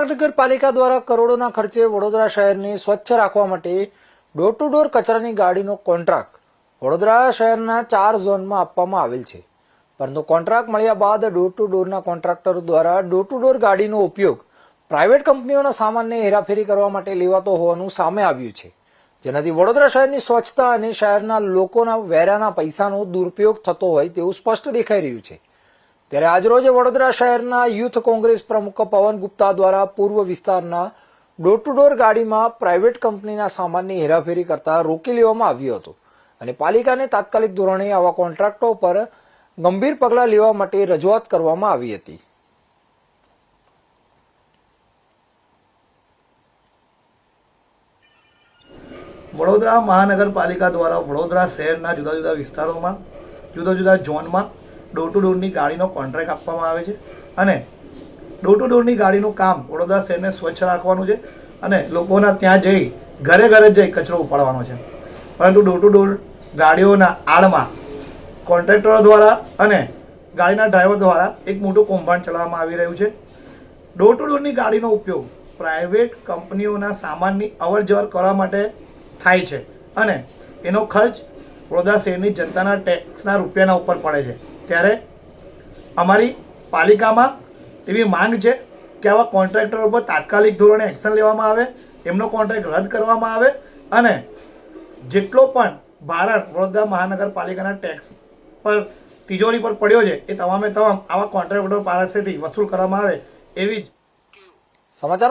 નગરપાલિકા દ્વારા કરોડોના ખર્ચે વડોદરા શહેરને સ્વચ્છ રાખવા માટે ડોર ટુ ડોર કચરાની ગાડીનો કોન્ટ્રાક્ટ વડોદરા શહેરના 4 ઝોનમાં આપવામાં આવેલ છે. પરંતુ કોન્ટ્રાક્ટ મળ્યા બાદ ડોર ટુ ડોરના કોન્ટ્રાક્ટરો દ્વારા ડોર ટુ ડોર ગાડીનો ઉપયોગ પ્રાઇવેટ કંપનીઓના સામાનને હેરાફેરી કરવા માટે લેવાતો હોવાનું સામે આવ્યું છે, જેનાથી વડોદરા શહેરની સ્વચ્છતા અને શહેરના લોકોના વેરાના પૈસાનો દુરુપયોગ થતો હોય તેવું સ્પષ્ટ દેખાઈ રહ્યું છે. ત્યારે આજરોજ વડોદરા શહેરના યુથ કોંગ્રેસ પ્રમુખ પવન ગુપ્તા દ્વારા પૂર્વ વિસ્તારના ડોર ટુ ડોર ગાડીમાં પ્રાઇવેટ કંપનીના સામાનની હેરાફેરી કરતા રોકી લેવામાં આવ્યો હતો અને પાલિકાને તાત્કાલિક ધોરણે આવા કોન્ટ્રાક્ટો પર ગંભીર પગલાં લેવા માટે રજૂઆત કરવામાં આવી હતી. વડોદરા મહાનગરપાલિકા દ્વારા વડોદરા શહેરના જુદા જુદા વિસ્તારોમાં જુદા જુદા ઝોનમાં ડોર ટુ ડોરની ગાડીનો કોન્ટ્રાક્ટ આપવામાં આવે છે અને ડોર ટુ ડોરની ગાડીનું કામ વડોદરા શહેરને સ્વચ્છ રાખવાનું છે અને લોકોના ત્યાં જઈ ઘરે ઘરે જઈ કચરો ઉપાડવાનો છે. પરંતુ ડોર ટુ ડોર ગાડીઓના આડમાં કોન્ટ્રાક્ટરો દ્વારા અને ગાડીના ડ્રાઈવર દ્વારા એક મોટું કૌભાંડ ચલાવવામાં આવી રહ્યું છે. ડોર ટુ ડોરની ગાડીનો ઉપયોગ પ્રાઇવેટ કંપનીઓના સામાનની અવર જવર કરવા માટે થાય છે અને એનો ખર્ચ વડોદરા શહેરની જનતાના ટેક્સના રૂપિયાના ઉપર પડે છે. ત્યારે અમારી પાલિકામાં એવી માંગ છે કે આવા કોન્ટ્રાક્ટરો પર તાત્કાલિક ધોરણે એક્શન લેવામાં આવે, એમનો કોન્ટ્રાક્ટ રદ કરવામાં આવે અને જેટલો પણ ભારણ વડોદરા મહાનગરપાલિકાના ટેક્સ પર તિજોરી પર પડ્યો છે એ તમામે તમામ આવા કોન્ટ્રાક્ટરો પાસેથી વસૂલ કરવામાં આવે એવી જ સમાચારમાં